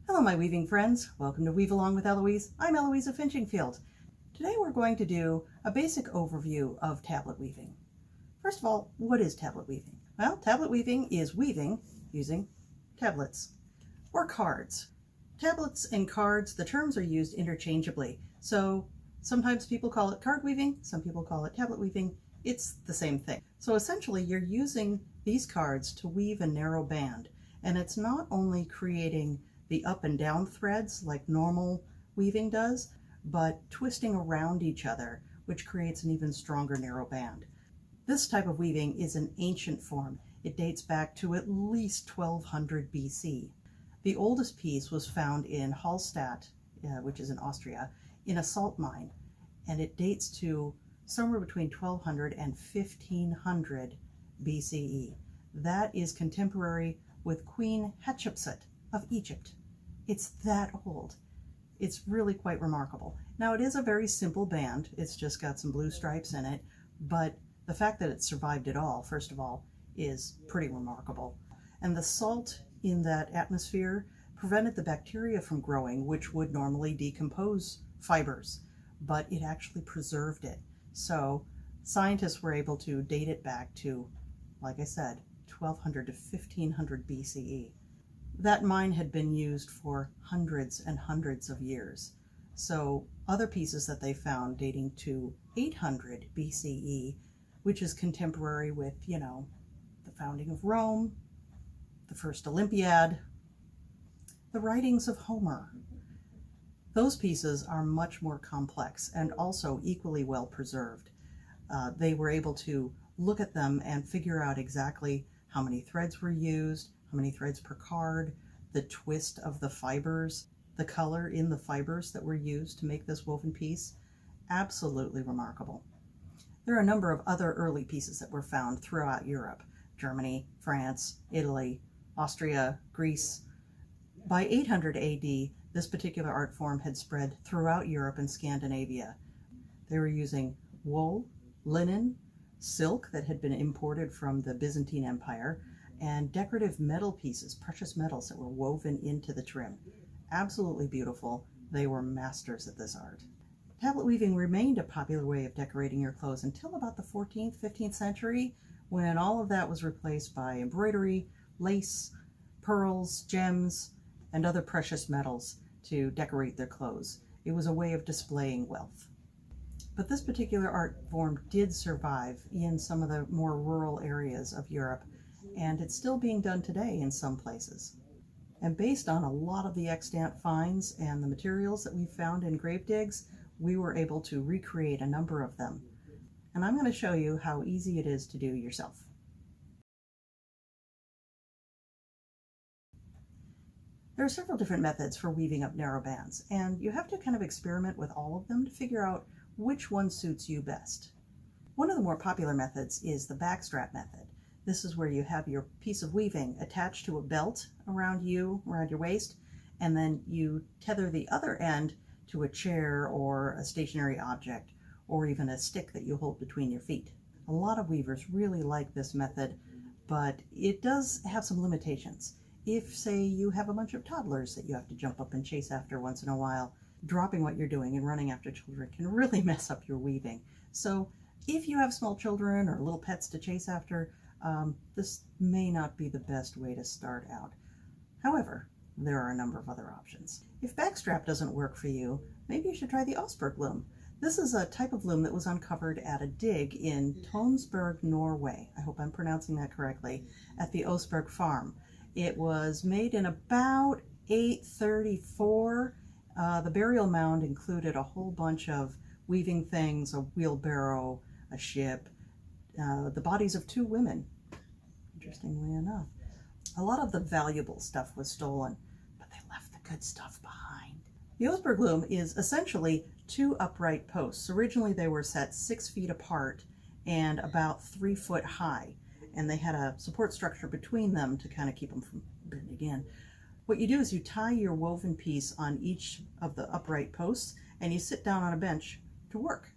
Hello my weaving friends, welcome to Weave Along with Eloise. I'm Eloise of Finchingfield. Today we're going to do a basic overview of tablet weaving. First of all, what is tablet weaving? Well, tablet weaving is weaving using tablets or cards. Tablets and cards, the terms are used interchangeably. So sometimes people call it card weaving, some people call it tablet weaving. It's the same thing. So essentially you're using these cards to weave a narrow band, and it's not only creating the up and down threads like normal weaving does, but twisting around each other, which creates an even stronger narrow band. This type of weaving is an ancient form. It dates back to at least 1200 BC. The oldest piece was found in Hallstatt, which is in Austria, in a salt mine, and it dates to somewhere between 1200 and 1500 BCE. That is contemporary with Queen Hatshepsut of Egypt. It's that old. It's really quite remarkable. Now it is a very simple band. It's just got some blue stripes in it, but the fact that it survived it all, first of all, is pretty remarkable. And the salt in that atmosphere prevented the bacteria from growing, which would normally decompose fibers, but it actually preserved it. So scientists were able to date it back to, like I said, 1200 to 1500 BCE. That mine had been used for hundreds and hundreds of years. So other pieces that they found dating to 800 BCE, which is contemporary with, the founding of Rome, the first Olympiad, the writings of Homer. Those pieces are much more complex and also equally well preserved. They were able to look at them and figure out exactly how many threads were used, how many threads per card, the twist of the fibers, the color in the fibers that were used to make this woven piece. Absolutely remarkable. There are a number of other early pieces that were found throughout Europe: Germany, France, Italy, Austria, Greece. By 800 AD, this particular art form had spread throughout Europe and Scandinavia. They were using wool, linen, silk that had been imported from the Byzantine Empire, and decorative metal pieces, precious metals that were woven into the trim. Absolutely beautiful. They were masters at this art. Tablet weaving remained a popular way of decorating your clothes until about the 14th, 15th century, when all of that was replaced by embroidery, lace, pearls, gems, and other precious metals to decorate their clothes. It was a way of displaying wealth. But this particular art form did survive in some of the more rural areas of Europe, and it's still being done today in some places. And based on a lot of the extant finds and the materials that we found in grave digs, we were able to recreate a number of them. And I'm going to show you how easy it is to do yourself. There are several different methods for weaving up narrow bands, and you have to kind of experiment with all of them to figure out which one suits you best. One of the more popular methods is the backstrap method. This is where you have your piece of weaving attached to a belt around your waist, and then you tether the other end to a chair or a stationary object, or even a stick that you hold between your feet. A lot of weavers really like this method, but it does have some limitations. If, say, you have a bunch of toddlers that you have to jump up and chase after once in a while, dropping what you're doing and running after children can really mess up your weaving. So if you have small children or little pets to chase after, this may not be the best way to start out. However, there are a number of other options. If backstrap doesn't work for you, maybe you should try the Osberg loom. This is a type of loom that was uncovered at a dig in Tonsberg, Norway. I hope I'm pronouncing that correctly, at the Osberg farm. It was made in about 834. The burial mound included a whole bunch of weaving things, a wheelbarrow, a ship, the bodies of 2 women, interestingly enough. A lot of the valuable stuff was stolen, but they left the good stuff behind. The Osberg loom is essentially 2 upright posts. Originally they were set 6 feet apart and about 3 foot high, and they had a support structure between them to kind of keep them from bending in. What you do is you tie your woven piece on each of the upright posts, and you sit down on a bench to work.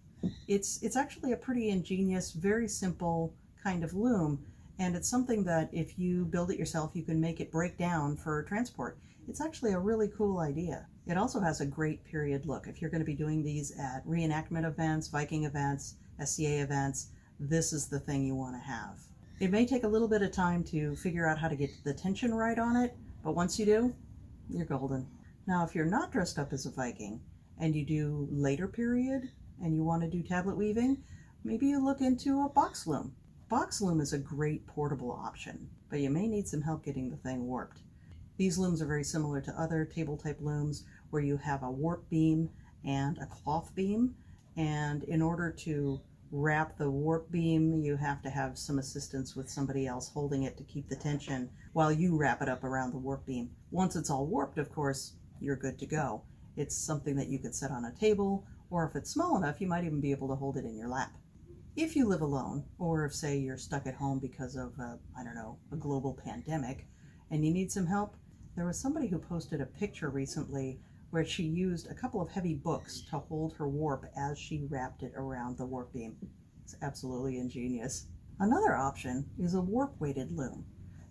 It's actually a pretty ingenious, very simple kind of loom, And it's something that if you build it yourself, you can make it break down for transport. It's actually a really cool idea. It also has a great period look. If you're going to be doing these at reenactment events, Viking events, SCA events, this is the thing you want to have. It may take a little bit of time to figure out how to get the tension right on it, but once you do, you're golden. Now, if you're not dressed up as a Viking and you do later period and you want to do tablet weaving, maybe you look into a box loom. Box loom is a great portable option, but you may need some help getting the thing warped. These looms are very similar to other table type looms where you have a warp beam and a cloth beam, and in order to wrap the warp beam, you have to have some assistance with somebody else holding it to keep the tension while you wrap it up around the warp beam. Once it's all warped, of course, you're good to go. It's something that you could set on a table, or if it's small enough, you might even be able to hold it in your lap. If you live alone, or if, say, you're stuck at home because of, a global pandemic, and you need some help, there was somebody who posted a picture recently where she used a couple of heavy books to hold her warp as she wrapped it around the warp beam. It's absolutely ingenious. Another option is a warp-weighted loom.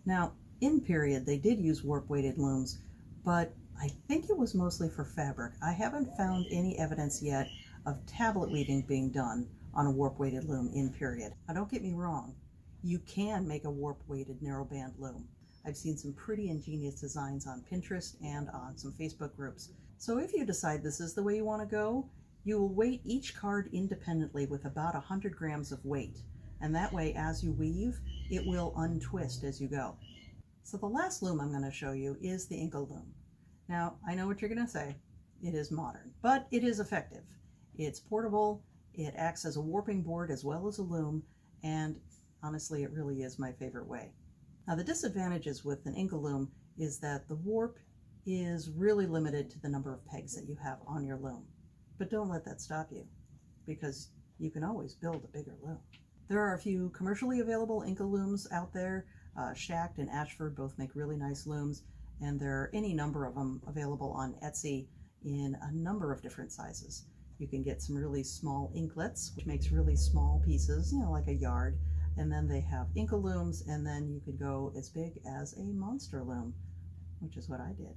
Now, in period, they did use warp-weighted looms, but I think it was mostly for fabric. I haven't found any evidence yet of tablet weaving being done on a warp-weighted loom in period. Now, don't get me wrong. You can make a warp-weighted narrowband loom. I've seen some pretty ingenious designs on Pinterest and on some Facebook groups. So if you decide this is the way you want to go, you will weight each card independently with about 100 grams of weight. And that way, as you weave, it will untwist as you go. So the last loom I'm going to show you is the Inkle loom. Now, I know what you're going to say. It is modern, but it is effective. It's portable, it acts as a warping board as well as a loom, and honestly, it really is my favorite way. Now, the disadvantages with an Inkle loom is that the warp is really limited to the number of pegs that you have on your loom. But don't let that stop you, because you can always build a bigger loom. There are a few commercially available Inkle looms out there. Schacht and Ashford both make really nice looms, and there are any number of them available on Etsy in a number of different sizes. You can get some really small inklets, which makes really small pieces, like a yard. And then they have Inkle looms, and then you could go as big as a monster loom, which is what I did.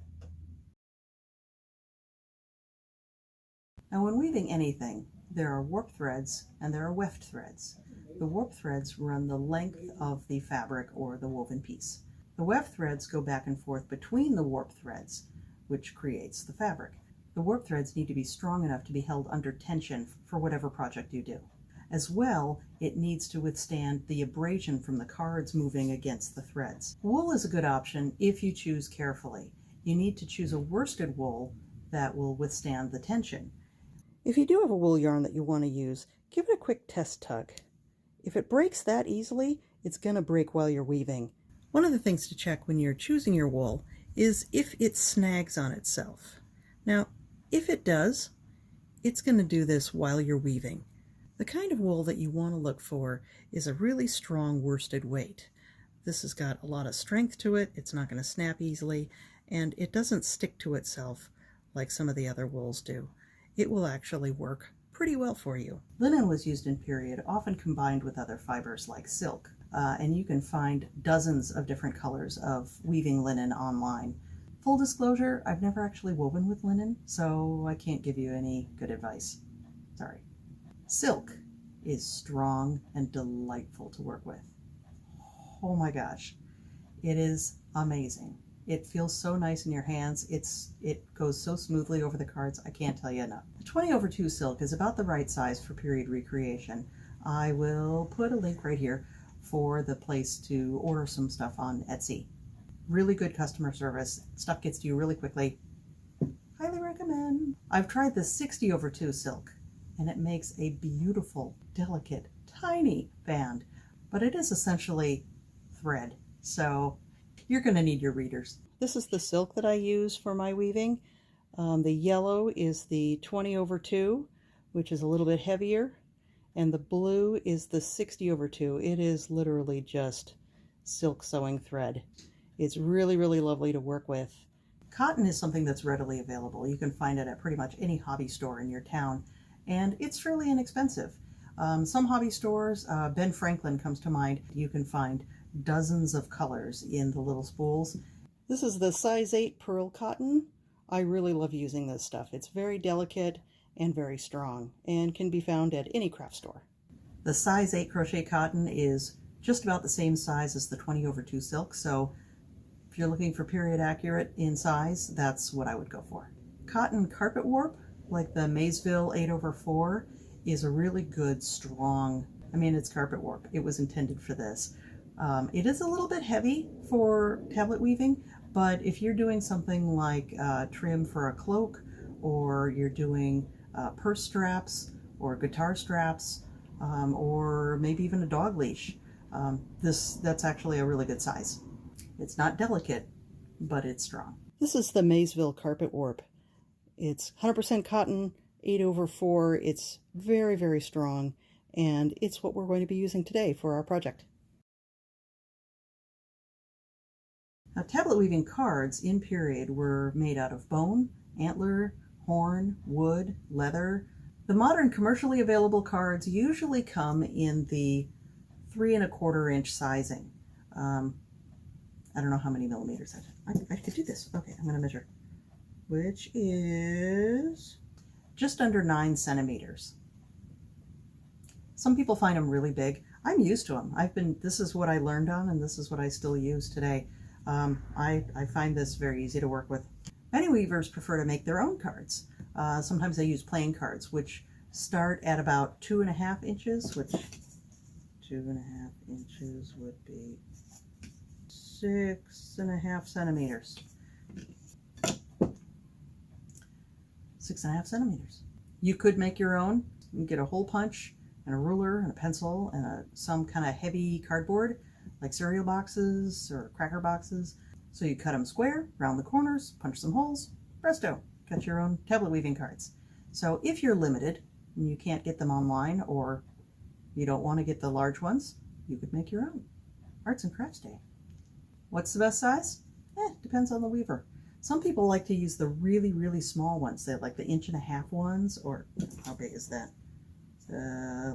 Now, when weaving anything, there are warp threads and there are weft threads. The warp threads run the length of the fabric or the woven piece. The weft threads go back and forth between the warp threads, which creates the fabric. The warp threads need to be strong enough to be held under tension for whatever project you do. As well, it needs to withstand the abrasion from the cards moving against the threads. Wool is a good option if you choose carefully. You need to choose a worsted wool that will withstand the tension. If you do have a wool yarn that you want to use, give it a quick test tug. If it breaks that easily, it's going to break while you're weaving. One of the things to check when you're choosing your wool is if it snags on itself. Now, if it does, it's going to do this while you're weaving. The kind of wool that you want to look for is a really strong worsted weight. This has got a lot of strength to it, it's not going to snap easily, and it doesn't stick to itself like some of the other wools do. It will actually work pretty well for you. Linen was used in period, often combined with other fibers like silk, and you can find dozens of different colors of weaving linen online. Full disclosure, I've never actually woven with linen, so I can't give you any good advice. Sorry. Silk is strong and delightful to work with. Oh my gosh, it is amazing. It feels so nice in your hands. It goes so smoothly over the cards, I can't tell you enough. The 20/2 silk is about the right size for period recreation. I will put a link right here for the place to order some stuff on Etsy. Really good customer service. Stuff gets to you really quickly. Highly recommend. I've tried the 60/2 silk, and it makes a beautiful, delicate, tiny band, but it is essentially thread, so you're going to need your readers. This is the silk that I use for my weaving. The yellow is the 20/2, which is a little bit heavier, and the blue is the 60/2. It is literally just silk sewing thread. It's really, really lovely to work with. Cotton is something that's readily available. You can find it at pretty much any hobby store in your town, and it's fairly inexpensive. Some hobby stores, Ben Franklin comes to mind, you can find dozens of colors in the little spools. This is the size 8 pearl cotton. I really love using this stuff. It's very delicate and very strong and can be found at any craft store. The size 8 crochet cotton is just about the same size as the 20/2 silk, so if you're looking for period accurate in size, that's what I would go for. Cotton carpet warp, like the Maysville 8/4, is a really good, strong, it's carpet warp. It was intended for this. It is a little bit heavy for tablet weaving, but if you're doing something like trim for a cloak, or you're doing purse straps or guitar straps, or maybe even a dog leash, that's actually a really good size. It's not delicate, but it's strong. This is the Maysville carpet warp. It's 100% cotton, 8/4. It's very, very strong, and it's what we're going to be using today for our project. Now, tablet weaving cards in period were made out of bone, antler, horn, wood, leather. The modern commercially available cards usually come in the 3¼ inch sizing. I don't know how many millimeters I could do this. Okay, I'm going to measure, which is just under 9 centimeters. Some people find them really big. I'm used to them. This is what I learned on, and this is what I still use today. I find this very easy to work with. Many weavers prefer to make their own cards. Sometimes they use plain cards, which start at about 2½ inches, which 2½ inches would be 6½ centimeters. 6½ centimeters. You could make your own. You can get a hole punch and a ruler and a pencil and some kind of heavy cardboard, like cereal boxes or cracker boxes. So you cut them square, round the corners, punch some holes, presto, got your own tablet weaving cards. So if you're limited and you can't get them online, or you don't want to get the large ones, you could make your own. Arts and Crafts Day. What's the best size? Depends on the weaver. Some people like to use the really, really small ones. They like the 1½ ones, or how big is that?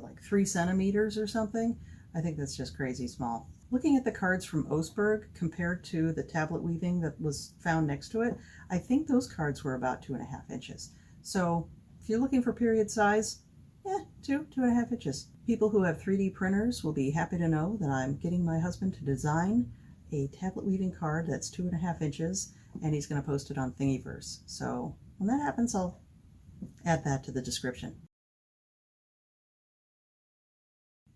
Like 3 centimeters or something. I think that's just crazy small. Looking at the cards from Oseberg compared to the tablet weaving that was found next to it, I think those cards were about 2½ inches. So if you're looking for period size, 2½ inches. People who have 3D printers will be happy to know that I'm getting my husband to design a tablet weaving card that's 2½ inches, and he's going to post it on Thingiverse. So when that happens, I'll add that to the description.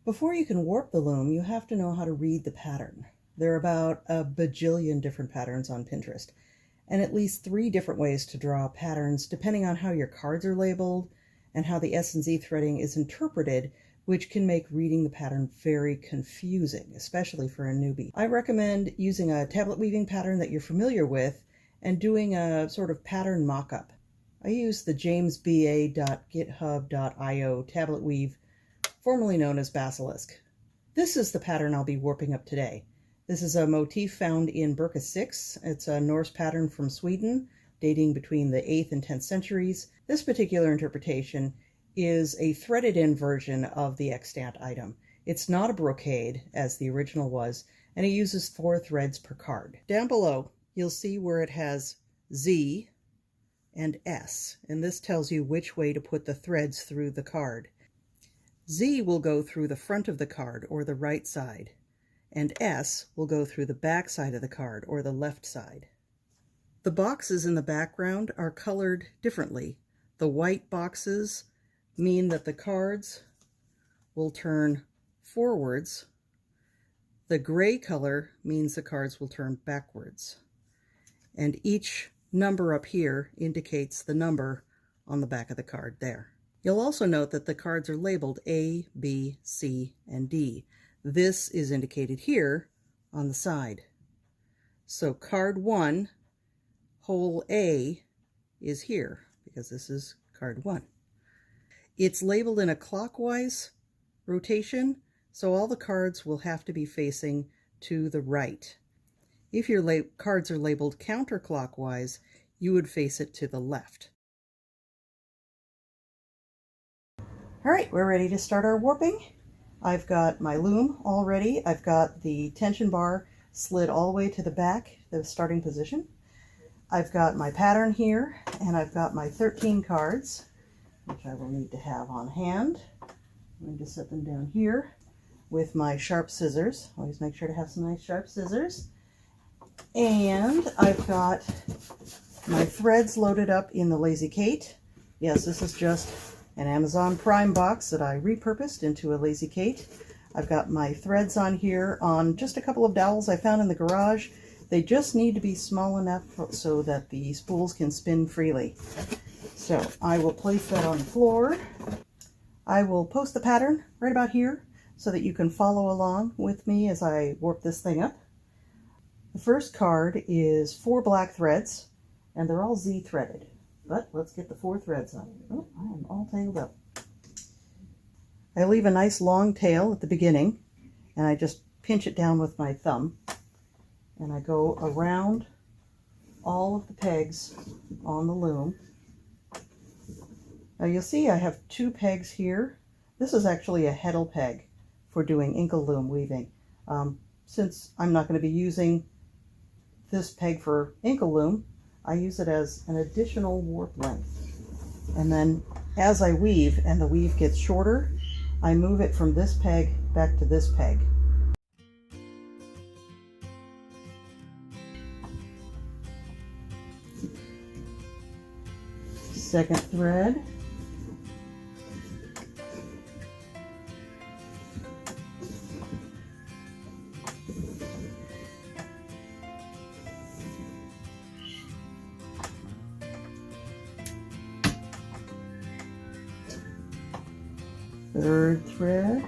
Before you can warp the loom, you have to know how to read the pattern. There are about a bajillion different patterns on Pinterest, and at least 3 different ways to draw patterns depending on how your cards are labeled and how the S&Z threading is interpreted, which can make reading the pattern very confusing, especially for a newbie. I recommend using a tablet weaving pattern that you're familiar with and doing a sort of pattern mock-up. I use the jamesba.github.io tablet weave, formerly known as Basilisk. This is the pattern I'll be warping up today. This is a motif found in Burka 6. It's a Norse pattern from Sweden, dating between the 8th and 10th centuries. This particular interpretation is a threaded-in version of the extant item. It's not a brocade, as the original was, and it uses 4 threads per card. Down below, you'll see where it has Z and S, and this tells you which way to put the threads through the card. Z will go through the front of the card, or the right side, and S will go through the back side of the card, or the left side. The boxes in the background are colored differently. The white boxes mean that the cards will turn forwards. The gray color means the cards will turn backwards. And each number up here indicates the number on the back of the card there. You'll also note that the cards are labeled A, B, C, and D. This is indicated here on the side. So card 1, hole A, is here, because this is card 1. It's labeled in a clockwise rotation, so all the cards will have to be facing to the right. If your cards are labeled counterclockwise, you would face it to the left. All right, we're ready to start our warping. I've got my loom all ready. I've got the tension bar slid all the way to the back, the starting position. I've got my pattern here, and I've got my 13 cards, which I will need to have on hand. I'm going to set them down here with my sharp scissors. Always make sure to have some nice sharp scissors. And I've got my threads loaded up in the Lazy Kate. Yes, this is just an Amazon Prime box that I repurposed into a Lazy Kate. I've got my threads on here on just a couple of dowels I found in the garage. They just need to be small enough so that the spools can spin freely. So I will place that on the floor. I will post the pattern right about here so that you can follow along with me as I warp this thing up. The first card is 4 black threads, and they're all Z threaded. But let's get the 4 threads on. Oh, I am all tangled up. I leave a nice long tail at the beginning, and I just pinch it down with my thumb. And I go around all of the pegs on the loom. Now you'll see I have 2 pegs here. This is actually a heddle peg for doing inkle loom weaving. Since I'm not going to be using this peg for inkle loom, I use it as an additional warp length. And then as I weave and the weave gets shorter, I move it from this peg back to this peg. Second thread. Third thread.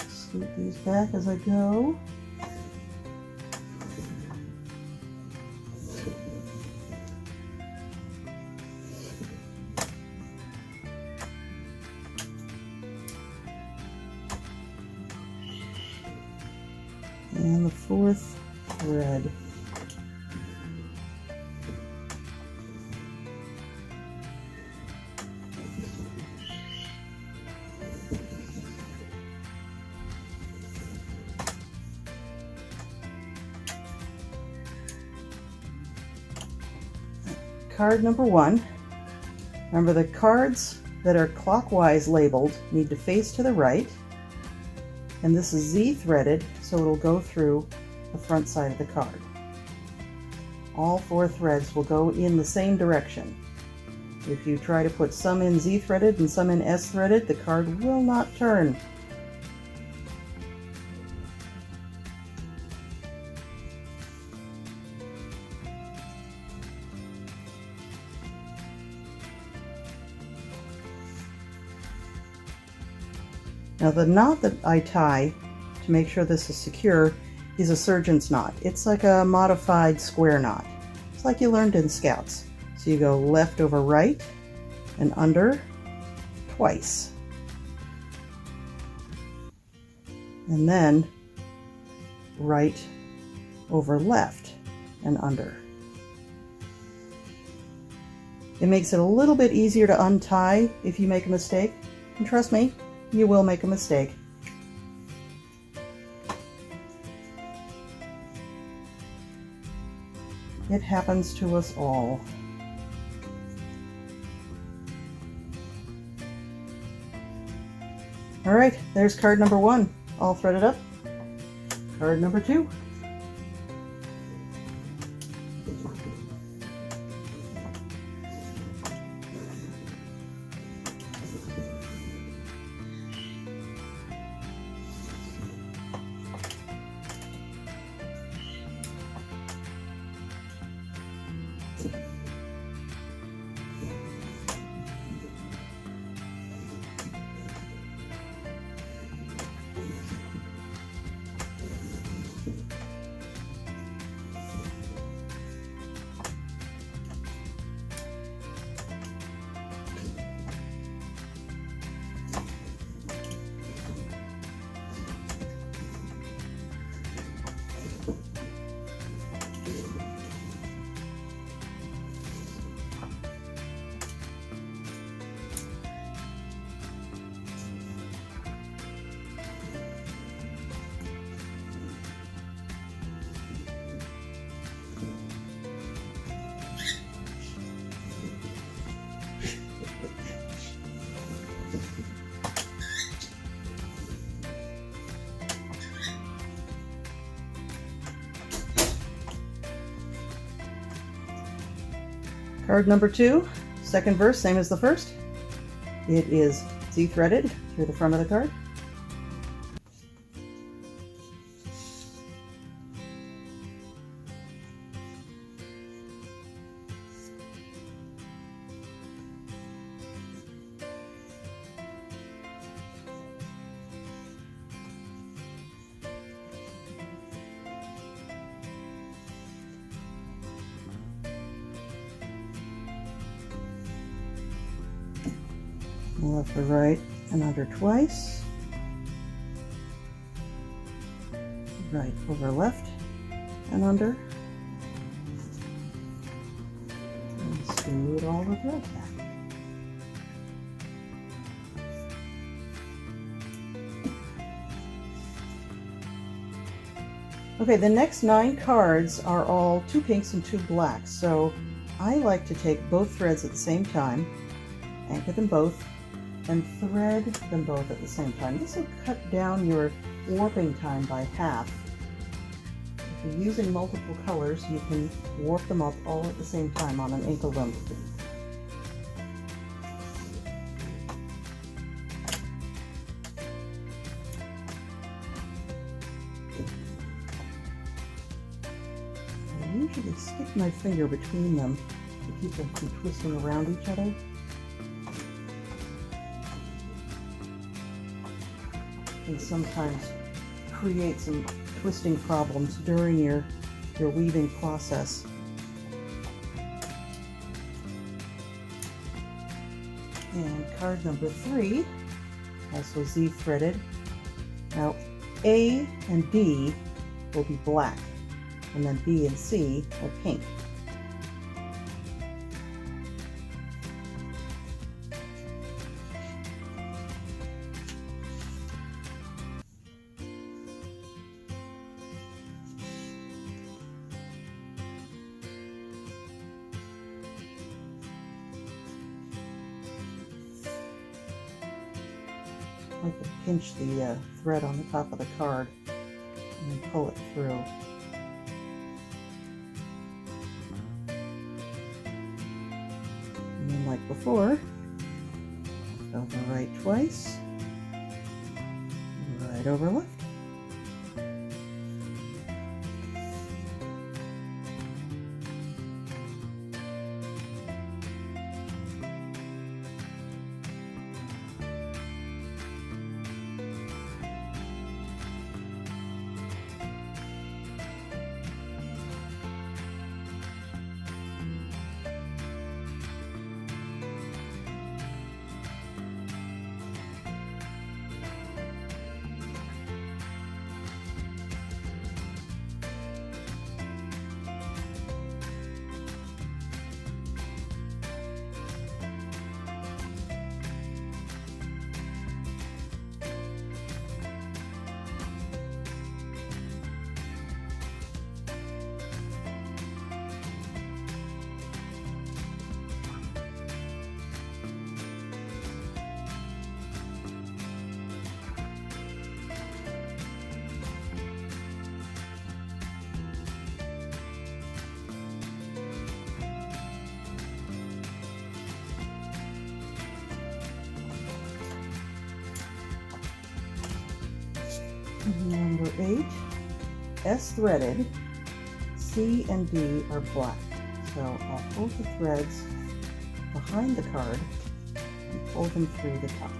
Scoot these back as I go. And the 4th thread. Card number 1. Remember, the cards that are clockwise labeled need to face to the right, and this is Z threaded, so it'll go through the front side of the card. All 4 threads will go in the same direction. If you try to put some in Z threaded and some in S threaded, the card will not turn. Now the knot that I tie to make sure this is secure is a surgeon's knot. It's like a modified square knot. It's like you learned in Scouts. So you go left over right and under twice. And then right over left and under. It makes it a little bit easier to untie if you make a mistake. And trust me, you will make a mistake. It happens to us all. All right, there's card number 1, all threaded up. Card number 2. Card number 2, second verse, same as the first. It is Z-threaded through the front of the card. Left to right and under twice. Right over left and under. And smooth all the threads back. Okay, the next 9 cards are all 2 pinks and 2 blacks, so I like to take both threads at the same time, anchor them both, and thread them both at the same time. This will cut down your warping time by half. If you're using multiple colors, you can warp them up all at the same time on an ankle loom. I usually stick my finger between them to keep them from twisting around each other. And sometimes create some twisting problems during your weaving process. And card number 3, also Z-threaded. Now A and B will be black, and then B and C are pink. I like to pinch the thread on the top of the card and then pull it through. And then like before, over right twice, right over left. Number 8, S threaded, C and D are black. So I'll pull the threads behind the card and pull them through the top.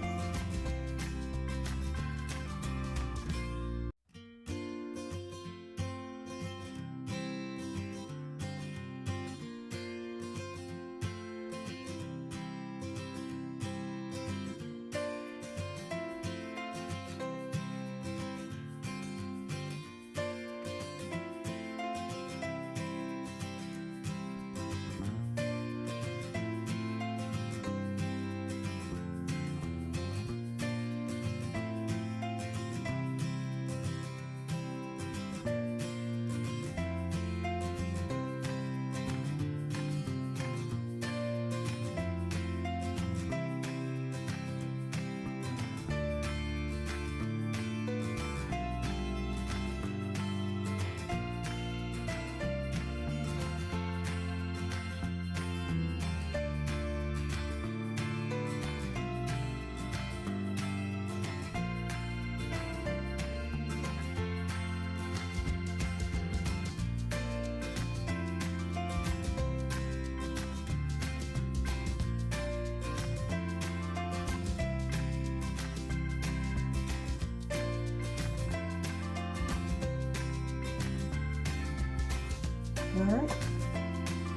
Alright,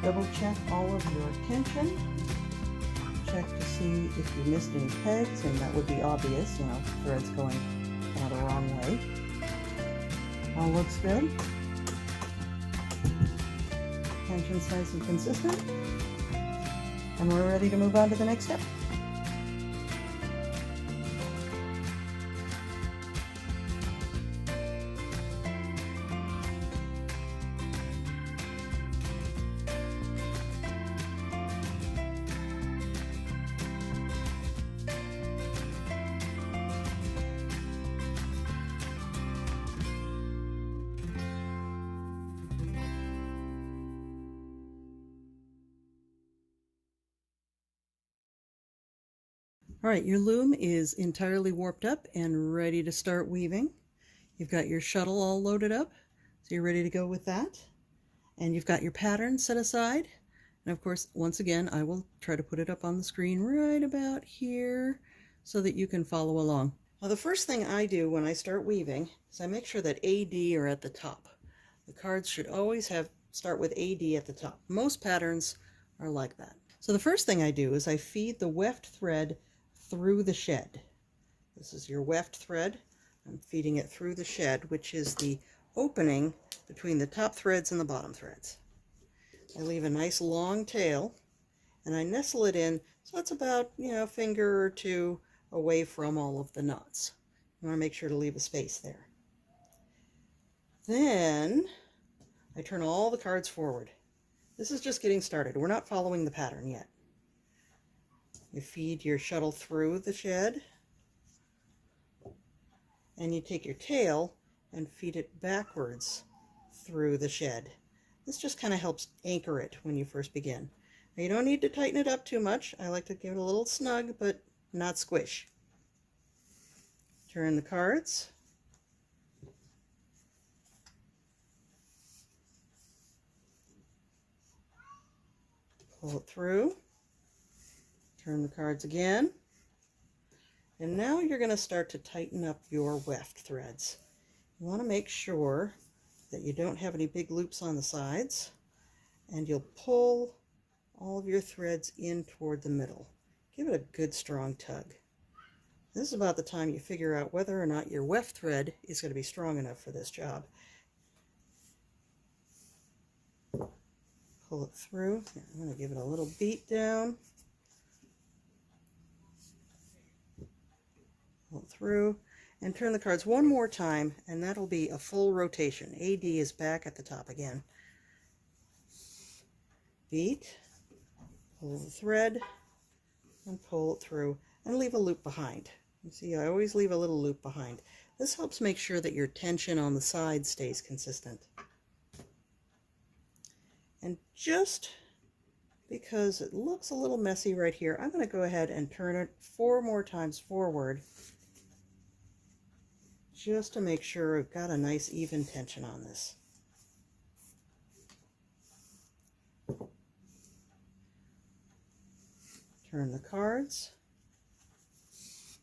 double check all of your tension. Check to see if you missed any pegs, and that would be obvious, you know, threads going the wrong way. All looks good. Tension's nice and consistent. And we're ready to move on to the next step. All right, your loom is entirely warped up and ready to start weaving. You've got your shuttle all loaded up, so you're ready to go with that. And you've got your pattern set aside. And of course, once again, I will try to put it up on the screen right about here so that you can follow along. Now, the first thing I do when I start weaving is I make sure that AD are at the top. The cards should always start with AD at the top. Most patterns are like that. So the first thing I do is I feed the weft thread through the shed. This is your weft thread. I'm feeding it through the shed, which is the opening between the top threads and the bottom threads. I leave a nice long tail and I nestle it in so it's about, a finger or two away from all of the knots. You want to make sure to leave a space there. Then I turn all the cards forward. This is just getting started. We're not following the pattern yet. You feed your shuttle through the shed, and you take your tail and feed it backwards through the shed. This just kind of helps anchor it when you first begin. Now, you don't need to tighten it up too much. I like to give it a little snug, but not squish. Turn the cards. Pull it through. Turn the cards again, and now you're going to start to tighten up your weft threads. You want to make sure that you don't have any big loops on the sides, and you'll pull all of your threads in toward the middle. Give it a good strong tug. This is about the time you figure out whether or not your weft thread is going to be strong enough for this job. Pull it through. Here, I'm going to give it a little beat down. Pull through and turn the cards one more time, and that'll be a full rotation. AD is back at the top again. Beat, pull the thread, and pull it through, and leave a loop behind. You see, I always leave a little loop behind. This helps make sure that your tension on the side stays consistent. And just because it looks a little messy right here, I'm going to go ahead and turn it 4 more times forward, just to make sure I've got a nice even tension on this. Turn the cards,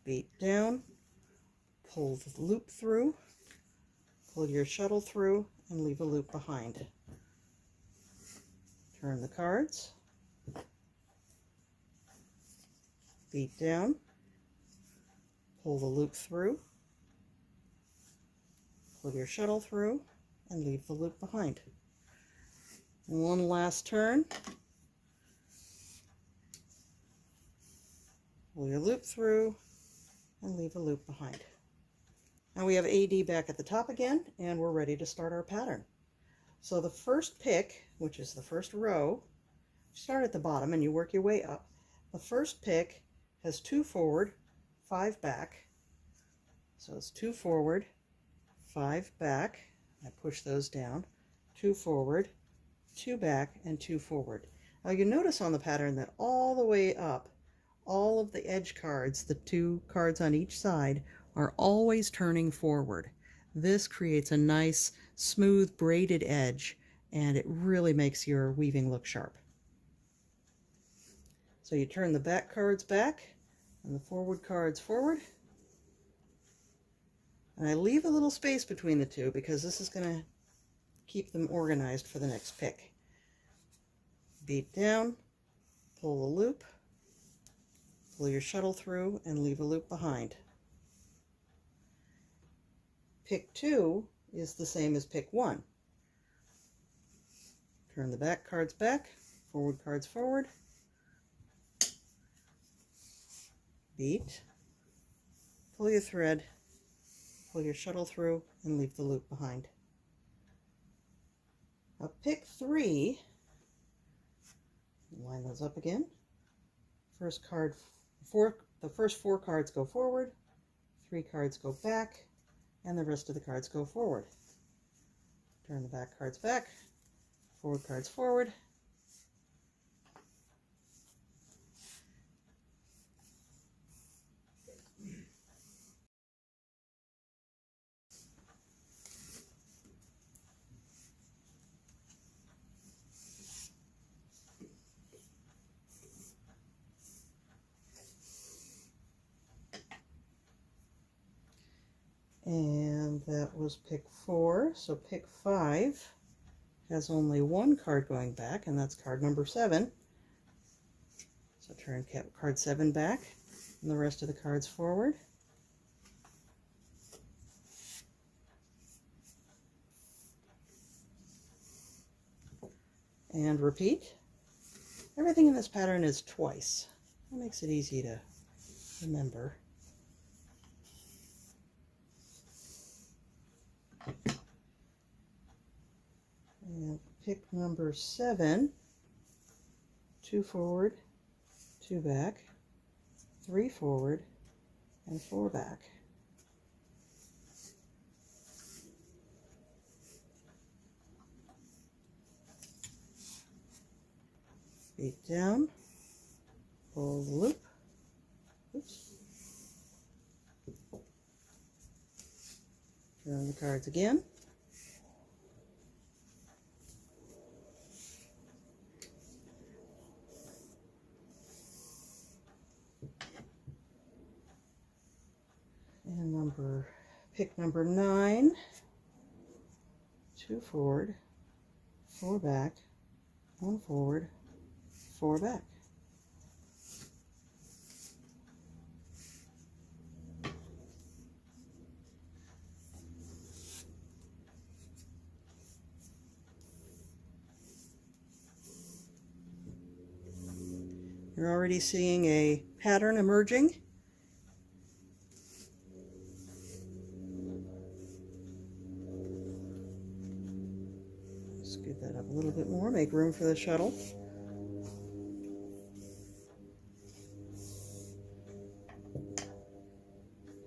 beat down, pull the loop through, pull your shuttle through, and leave a loop behind. Turn the cards, beat down, pull the loop through, pull your shuttle through, and leave the loop behind. One last turn. Pull your loop through and leave a loop behind. Now we have AD back at the top again, and we're ready to start our pattern. So the first pick, which is the first row, start at the bottom and you work your way up. The first pick has 2 forward, 5 back. So it's 2 forward, 5 back. I push those down. 2 forward, 2 back, and 2 forward. Now you notice on the pattern that all the way up, all of the edge cards, the 2 cards on each side, are always turning forward. This creates a nice, smooth, braided edge, and it really makes your weaving look sharp. So you turn the back cards back and the forward cards forward. And I leave a little space between the two because this is going to keep them organized for the next pick. Beat down, pull the loop, pull your shuttle through, and leave a loop behind. Pick 2 is the same as pick 1. Turn the back cards back, forward cards forward, beat, pull your thread, pull your shuttle through, and leave the loop behind. Now pick 3, line those up again. The first 4 cards go forward, 3 cards go back, and the rest of the cards go forward. Turn the back cards back, forward cards forward. And that was pick 4, so pick 5 has only 1 card going back, and that's card number 7. So turn card 7 back, and the rest of the cards forward. And repeat. Everything in this pattern is twice. That makes it easy to remember. And pick number 7, 2 forward, 2 back, 3 forward, and 4 back. Beat down, pull the loop, oops, turn the cards again, and pick number 9, 2 forward, 4 back, 1 forward, 4 back. You're already seeing a pattern emerging. Scoot that up a little bit more, make room for the shuttle.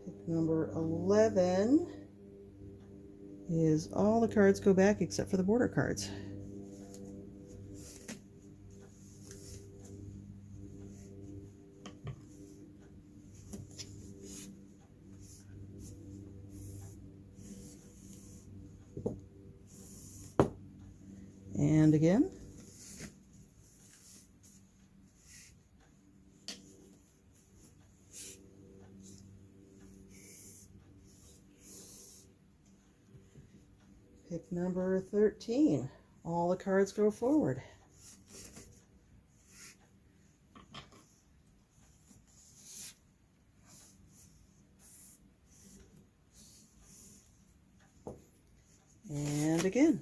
Pick number 11 is all the cards go back except for the border cards. And again. Pick number 13. All the cards go forward. And again.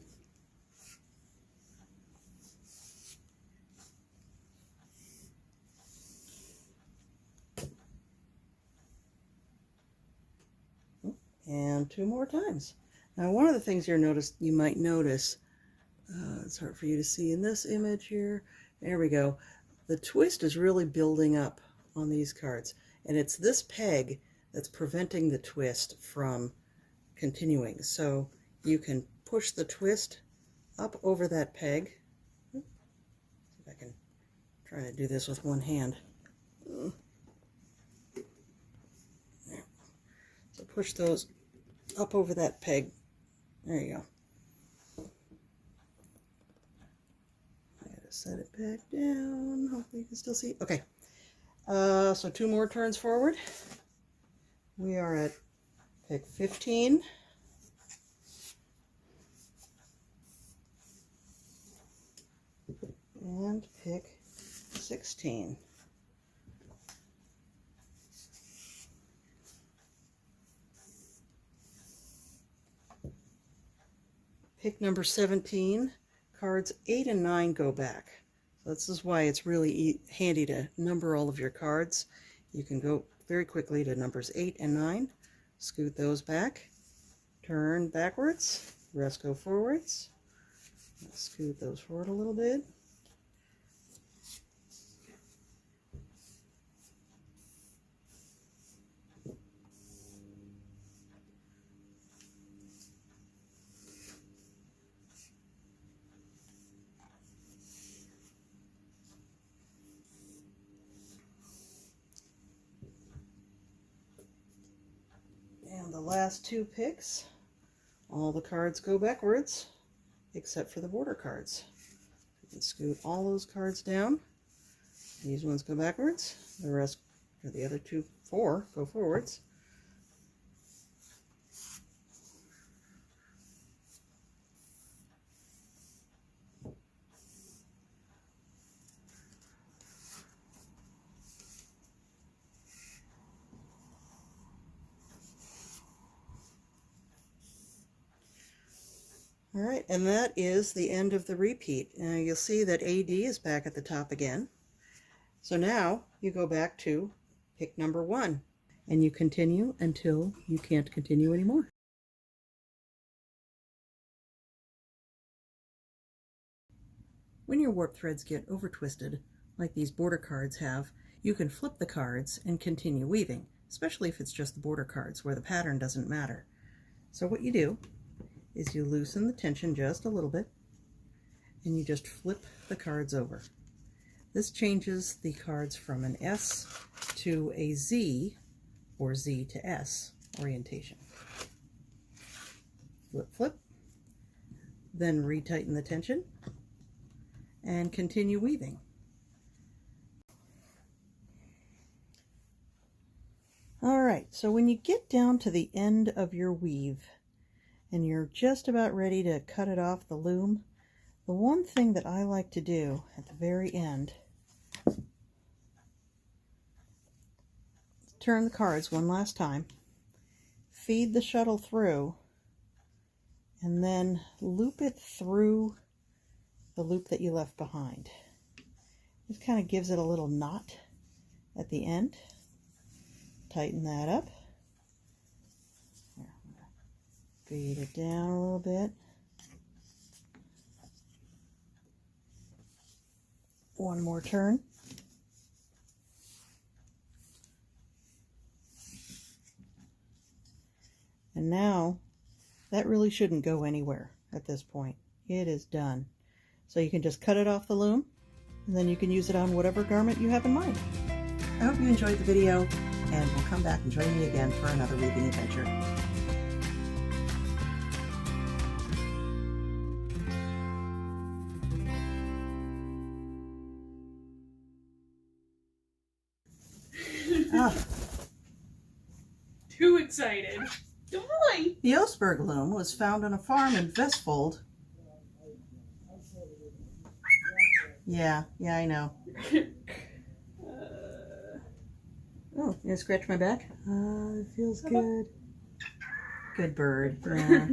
And 2 more times. Now, one of the things you might notice, it's hard for you to see in this image here. There we go. The twist is really building up on these cards, and it's this peg that's preventing the twist from continuing. So you can push the twist up over that peg. See if I can try to do this with one hand. There. So push those up over that peg. There you go. I gotta set it back down. Hopefully you can still see. Okay. So 2 more turns forward. We are at pick 15. and pick 16. Pick number 17. Cards 8 and 9 go back. So this is why it's really handy to number all of your cards. You can go very quickly to numbers 8 and 9, scoot those back, turn backwards, the rest go forwards. Scoot those forward a little bit. And the last two picks, all the cards go backwards except for the border cards. You can scoot all those cards down. These ones go backwards. The rest, or the other 4 go forwards. All right, and that is the end of the repeat. Now you'll see that AD is back at the top again. So now you go back to pick number 1, and you continue until you can't continue anymore. When your warp threads get over twisted, like these border cards have, you can flip the cards and continue weaving, especially if it's just the border cards where the pattern doesn't matter. So what you do is you loosen the tension just a little bit, and you just flip the cards over. This changes the cards from an S to a Z, or Z to S orientation. Flip, flip, then retighten the tension, and continue weaving. All right, so when you get down to the end of your weave, and you're just about ready to cut it off the loom, the one thing that I like to do at the very end is turn the cards one last time, feed the shuttle through, and then loop it through the loop that you left behind. This kind of gives it a little knot at the end. Tighten that up. Feed it down a little bit. One more turn. And now that really shouldn't go anywhere at this point. It is done. So you can just cut it off the loom, and then you can use it on whatever garment you have in mind. I hope you enjoyed the video, and will come back and join me again for another weaving adventure. Too excited. Boy. The Oseberg loom was found on a farm in Vestfold. Yeah, I know. Oh, you gonna scratch my back? It feels good. Good bird. Yeah.